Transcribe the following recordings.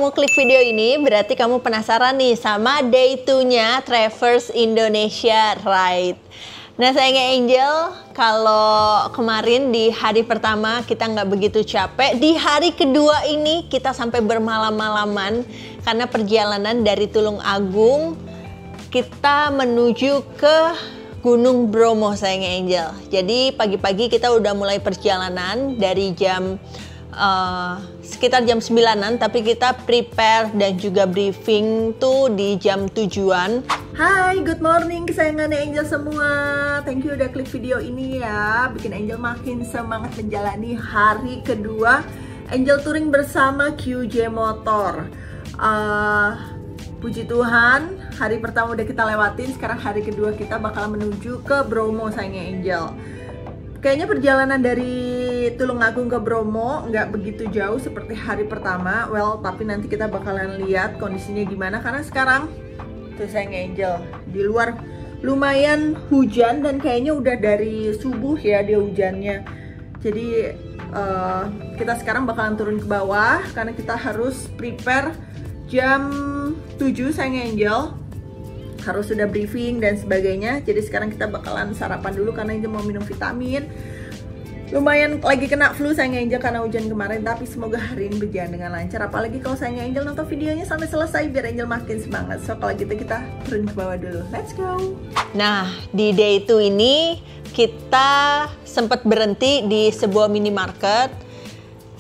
kamu klik video ini, berarti kamu penasaran nih sama day 2-nya Traverse Indonesia Ride. Nah sayangnya Angel, kalau kemarin di hari pertama kita nggak begitu capek, di hari kedua ini kita sampai bermalam-malaman karena perjalanan dari Tulung Agung kita menuju ke Gunung Bromo sayangnya Angel. Jadi pagi-pagi kita udah mulai perjalanan dari jam sekitar jam 9-an, tapi kita prepare dan juga briefing tuh di jam 7-an. Hai, good morning kesayangannya Angel semua. Thank you udah klik video ini ya, bikin Angel makin semangat menjalani hari kedua Angel Touring bersama QJ Motor. Puji Tuhan, hari pertama udah kita lewatin, sekarang hari kedua kita bakal menuju ke Bromo sayangnya Angel. Kayaknya perjalanan dari Tulung Agung ke Bromo nggak begitu jauh seperti hari pertama. Well, tapi nanti kita bakalan lihat kondisinya gimana, karena sekarang tuh sayangnya Angel, di luar lumayan hujan dan kayaknya udah dari subuh ya dia hujannya. Jadi kita sekarang bakalan turun ke bawah karena kita harus prepare jam 7 sayangnya Angel, harus sudah briefing dan sebagainya. Jadi sekarang kita bakalan sarapan dulu karena Angel mau minum vitamin. Lumayan lagi kena flu sayangnya Angel karena hujan kemarin, tapi semoga hari ini berjalan dengan lancar. Apalagi kalau sayangnya Angel nonton videonya sampai selesai biar Angel makin semangat. So kalau gitu kita turun ke bawah dulu, let's go. Nah di day 2 ini kita sempat berhenti di sebuah minimarket.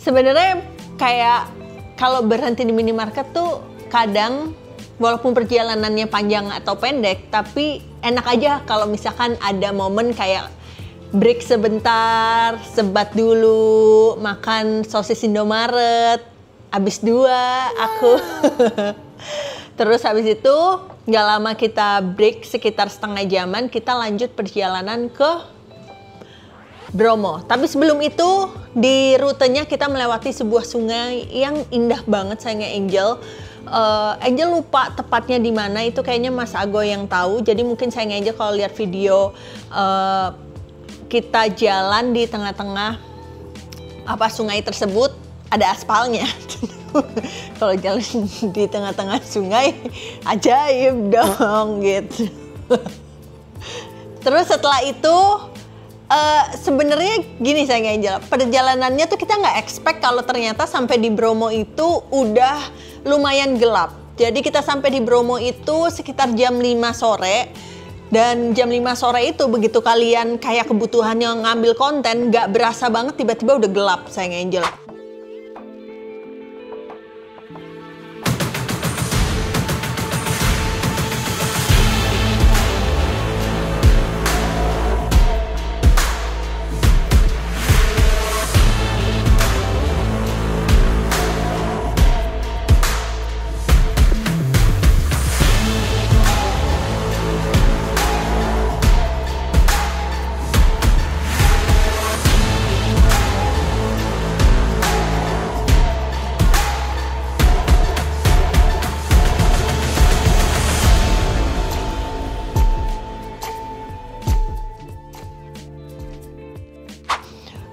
Sebenarnya kayak kalau berhenti di minimarket tuh kadang walaupun perjalanannya panjang atau pendek, tapi enak aja kalau misalkan ada momen kayak break sebentar, sebat dulu, makan sosis Indomaret, habis 2 aku. Terus habis itu nggak lama kita break sekitar setengah jaman, kita lanjut perjalanan ke Bromo. Tapi sebelum itu di rutenya kita melewati sebuah sungai yang indah banget sayangnya Angel. Angel lupa tepatnya di mana, itu kayaknya Mas Agoy yang tahu. Jadi mungkin sayangnya Angel kalau lihat video kita jalan di tengah-tengah sungai tersebut ada aspalnya. Kalau jalan di tengah-tengah sungai ajaib dong gitu. Terus setelah itu sebenarnya gini sayangnya Angel, perjalanannya tuh kita nggak expect kalau ternyata sampai di Bromo itu udah lumayan gelap. Jadi kita sampai di Bromo itu sekitar jam 5 sore. Dan jam 5 sore itu begitu kalian kayak kebutuhan yang ngambil konten, nggak berasa banget tiba-tiba udah gelap sayangnya Angel.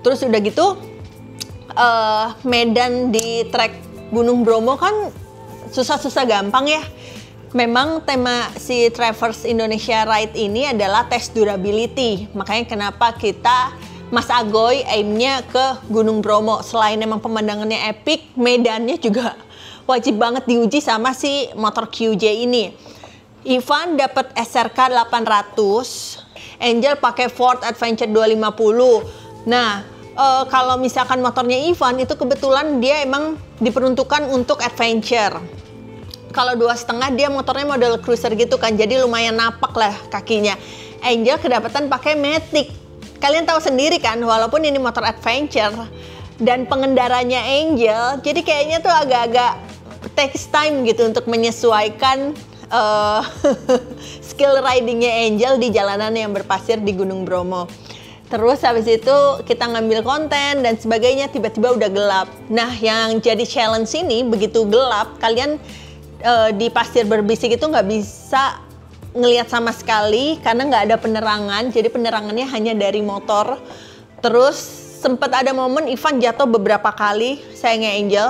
Terus udah gitu medan di trek Gunung Bromo kan susah-susah gampang ya. Memang tema si Traverse Indonesia Ride ini adalah tes durability. Makanya kenapa kita Mas Agoy aimnya ke Gunung Bromo. Selain emang pemandangannya epic, medannya juga wajib banget diuji sama si motor QJ ini. Ivan dapat SRK 800, Angel pakai Ford Adventure 250. Nah, kalau misalkan motornya Ivan itu kebetulan dia emang diperuntukkan untuk adventure. Kalau 2,5 dia motornya model cruiser gitu kan, jadi lumayan napak lah kakinya. Angel kedapatan pakai Matic. Kalian tahu sendiri kan, walaupun ini motor adventure dan pengendaranya Angel, jadi kayaknya tuh agak-agak takes time gitu untuk menyesuaikan skill ridingnya Angel di jalanan yang berpasir di Gunung Bromo. Terus habis itu kita ngambil konten dan sebagainya, tiba-tiba udah gelap. Nah yang jadi challenge ini begitu gelap, kalian di pasir berbisik itu nggak bisa ngelihat sama sekali karena nggak ada penerangan. Jadi penerangannya hanya dari motor. Terus sempat ada momen Ivan jatuh beberapa kali, sayangnya Angel.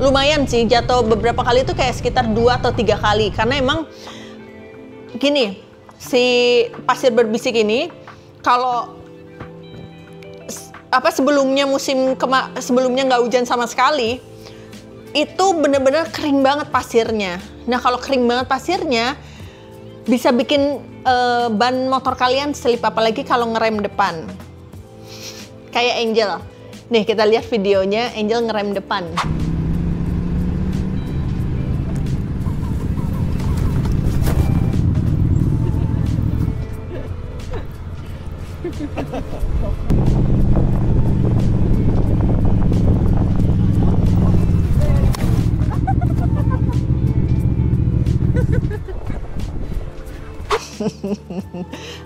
lumayan sih, jatuh beberapa kali itu kayak sekitar 2 atau 3 kali. Karena emang gini, si pasir berbisik ini kalau sebelumnya sebelumnya nggak hujan sama sekali, itu bener-bener kering banget pasirnya. Nah kalau kering banget pasirnya bisa bikin ban motor kalian selip, apalagi kalau ngerem depan. Kayak Angel. Nih kita lihat videonya Angel ngerem depan.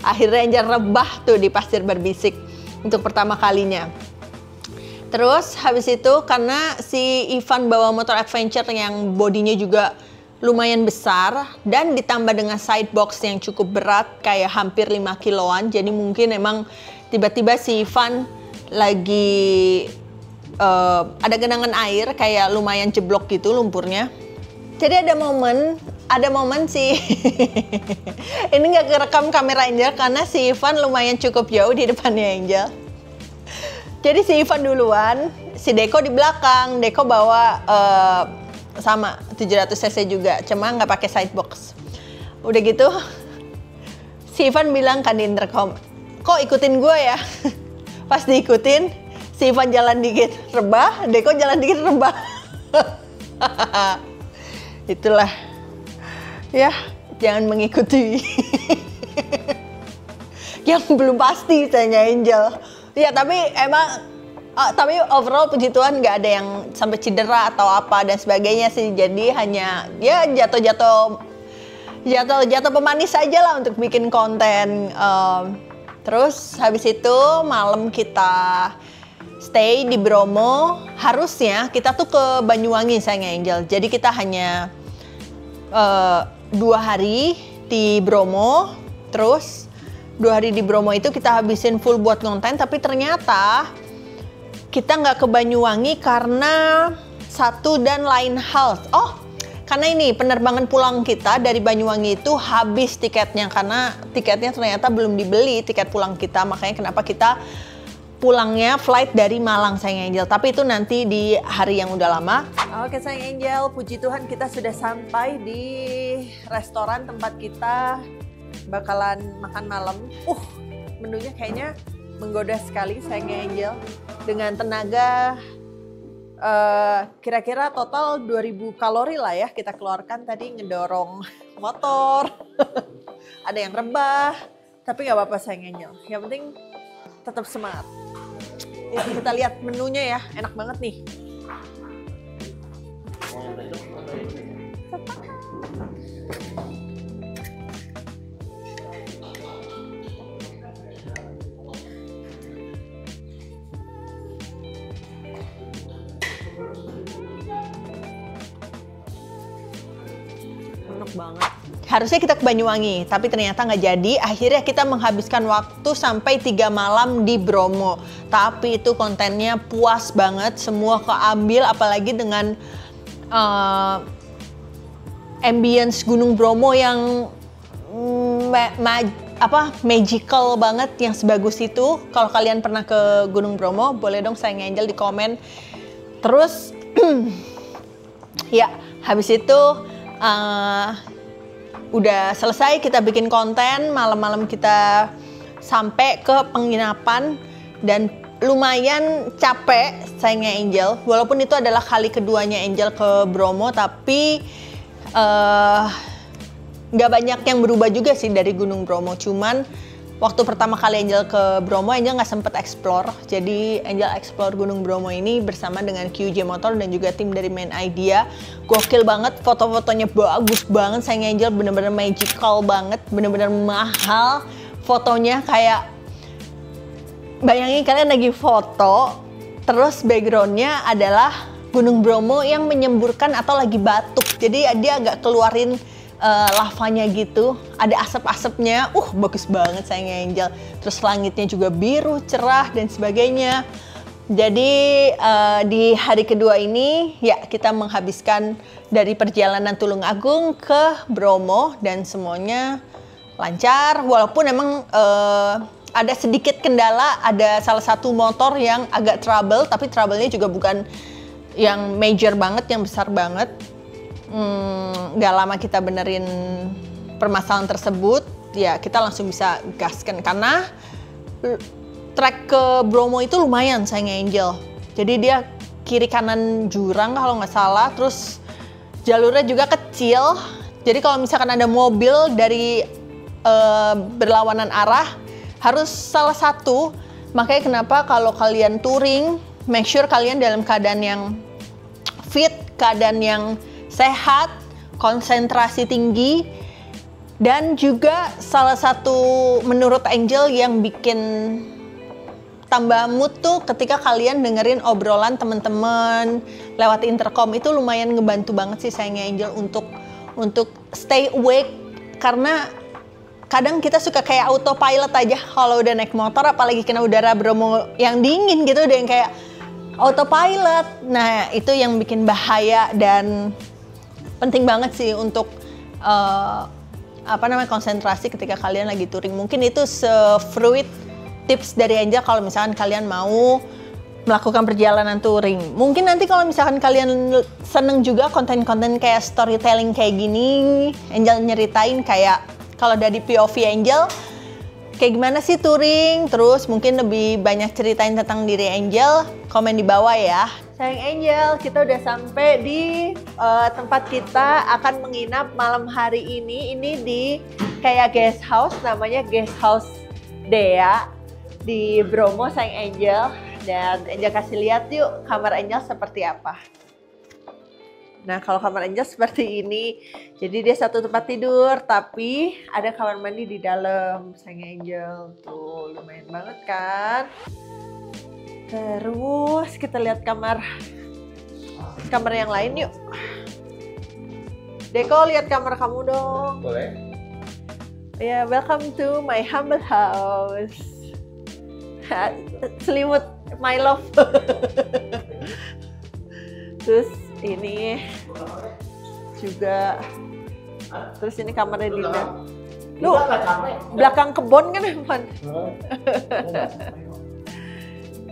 Akhirnya Angel rebah tuh di pasir berbisik untuk pertama kalinya. Terus habis itu karena si Ivan bawa motor adventure yang bodinya juga lumayan besar dan ditambah dengan sidebox yang cukup berat kayak hampir 5 kiloan, jadi mungkin emang tiba-tiba si Ivan lagi ada genangan air kayak lumayan jeblok gitu lumpurnya. Jadi ada momen sih ini nggak kerekam kamera Angel karena si Ivan lumayan cukup jauh di depannya Angel. Jadi si Ivan duluan, si Deko di belakang. Deko bawa sama 700 cc juga, cuma nggak pakai sidebox. Udah gitu si Ivan bilang kan di intercom, kok ikutin gue ya? Pas diikutin, si Ivan jalan dikit rebah, Deko jalan dikit rebah. Itulah ya, jangan mengikuti yang belum pasti, tanya Angel. Ya tapi emang tapi overall puji Tuhan nggak ada yang sampai cedera atau apa dan sebagainya sih. Jadi hanya ya jatuh pemanis aja lah untuk bikin konten. Terus habis itu malam kita stay di Bromo. Harusnya kita tuh ke Banyuwangi sayang Angel. Jadi kita hanya 2 hari di Bromo. Terus 2 hari di Bromo itu kita habisin full buat konten. Tapi ternyata kita nggak ke Banyuwangi karena satu dan lain hal. Oh, karena ini penerbangan pulang kita dari Banyuwangi itu habis tiketnya. Karena tiketnya ternyata belum dibeli, tiket pulang kita. Makanya kenapa kita pulangnya flight dari Malang sayang Angel. Tapi itu nanti di hari yang udah lama. Oke sayang Angel, puji Tuhan kita sudah sampai di restoran tempat kita bakalan makan malam. Menunya kayaknya menggoda sekali sayang Angel. Dengan tenaga kira-kira total 2000 kalori lah ya kita keluarkan tadi ngedorong motor. Ada yang rebah, tapi nggak apa-apa sayang Angel. Yang penting tetap semangat. Ya, kita lihat menunya ya, enak banget nih. Enak banget. Harusnya kita ke Banyuwangi, tapi ternyata nggak jadi. Akhirnya kita menghabiskan waktu sampai 3 malam di Bromo. Tapi itu kontennya puas banget, semua keambil, apalagi dengan ambience Gunung Bromo yang magical banget, yang sebagus itu. Kalau kalian pernah ke Gunung Bromo, boleh dong sayang Angel di komen. Terus ya habis itu udah selesai kita bikin konten, malam-malam kita sampai ke penginapan dan lumayan capek sayangnya Angel. Walaupun itu adalah kali keduanya Angel ke Bromo, tapi nggak banyak yang berubah juga sih dari Gunung Bromo. Cuman waktu pertama kali Angel ke Bromo, Angel nggak sempet explore. Jadi Angel explore Gunung Bromo ini bersama dengan QJ Motor dan juga tim dari Main Idea. Gokil banget, foto-fotonya bagus banget. Sayang Angel bener-bener magical banget, bener-bener mahal. Fotonya kayak, bayangin kalian lagi foto, terus backgroundnya adalah Gunung Bromo yang menyemburkan atau lagi batuk. Jadi dia agak keluarin lavanya gitu, ada asap-asapnya, bagus banget sayang Angel. Terus langitnya juga biru, cerah dan sebagainya. Jadi di hari kedua ini ya kita menghabiskan dari perjalanan Tulungagung ke Bromo dan semuanya lancar. Walaupun emang ada sedikit kendala, ada salah satu motor yang agak trouble, tapi trouble-nya juga bukan yang major banget, yang besar banget. Gak lama kita benerin permasalahan tersebut, ya kita langsung bisa gaskan karena trek ke Bromo itu lumayan sayangnya Angel. Jadi dia kiri kanan jurang kalau nggak salah, terus jalurnya juga kecil. Jadi kalau misalkan ada mobil dari berlawanan arah harus salah satu. Makanya kenapa kalau kalian touring, make sure kalian dalam keadaan yang fit, keadaan yang sehat, konsentrasi tinggi. Dan juga salah satu menurut Angel yang bikin tambah mood tuh ketika kalian dengerin obrolan teman-teman lewat intercom, itu lumayan ngebantu banget sih sayangnya Angel untuk stay awake, karena kadang kita suka kayak autopilot aja kalau udah naik motor, apalagi kena udara Bromo yang dingin gitu, udah yang kayak autopilot. Nah itu yang bikin bahaya dan penting banget sih untuk konsentrasi ketika kalian lagi touring. Mungkin itu se-fruit tips dari Angel kalau misalkan kalian mau melakukan perjalanan touring. Mungkin nanti kalau misalkan kalian seneng juga konten-konten kayak storytelling kayak gini, Angel nyeritain kayak kalau dari POV Angel kayak gimana sih touring, terus mungkin lebih banyak ceritain tentang diri Angel, komen di bawah ya. Sayang Angel, kita udah sampai di tempat kita akan menginap malam hari ini. Ini di kayak guest house, namanya guest house Dea di Bromo sayang Angel. Dan Angel kasih lihat yuk kamar Angel seperti apa. Nah kalau kamar Angel seperti ini, jadi dia satu tempat tidur tapi ada kamar mandi di dalam sayang Angel. Tuh lumayan banget kan. Terus kita lihat kamar yang lain yuk. Deko, lihat kamar kamu dong. Boleh. Ya, welcome to my humble house. Selimut my love. Terus ini juga. Terus ini kamarnya Dinda. Lu belakang kebon kan, Pan?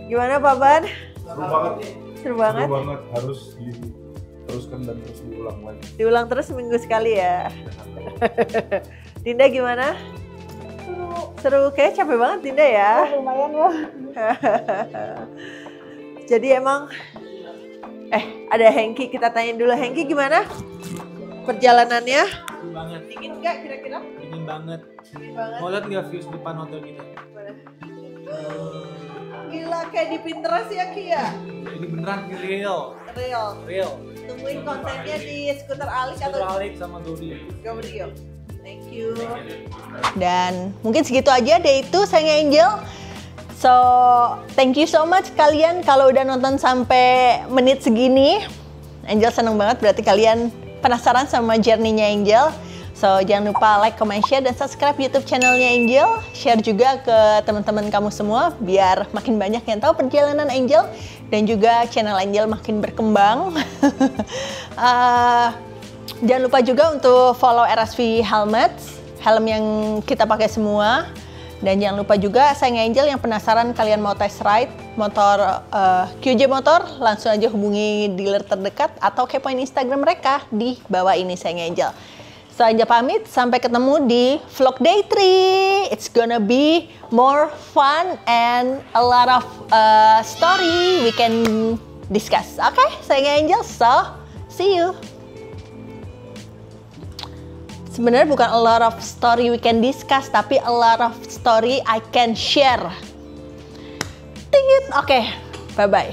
Gimana Pak Ban? Seru banget. Seru banget. Seru banget, harus diteruskan dan terus diulang lagi. Diulang terus seminggu sekali ya. Dinda gimana? Seru, kayak capek banget Dinda ya. Lumayan ya. Jadi emang ada Hengki, kita tanya dulu. Hengki gimana perjalanannya? Dingin banget. Dingin nggak kira-kira? Dingin banget. Dingin banget. Mau lihat nggak views depan hotel kita? Gila kayak di Pinterest ya Ki ya? Ini beneran real. Real. Tungguin kontennya di Skuter Alik atau Alik sama Godi. Gaudio. Thank you. Dan mungkin segitu aja deh itu sayang Angel. So, thank you so much kalian kalau udah nonton sampai menit segini. Angel seneng banget, berarti kalian penasaran sama journey-nya Angel. So, jangan lupa like, comment, share, dan subscribe YouTube channelnya Angel. Share juga ke teman-teman kamu semua biar makin banyak yang tahu perjalanan Angel dan juga channel Angel makin berkembang. Jangan lupa juga untuk follow RSV Helmets, helm yang kita pakai semua. Dan jangan lupa juga sayang Angel yang penasaran kalian mau test ride motor QJ Motor, langsung aja hubungi dealer terdekat atau kepoin Instagram mereka di bawah ini sayang Angel. So Angel pamit, sampai ketemu di vlog day 3. It's gonna be more fun and a lot of story we can discuss. Okay, sayang Angel, so see you. Sebenarnya bukan a lot of story we can discuss, tapi a lot of story I can share. Tingit, oke, bye-bye.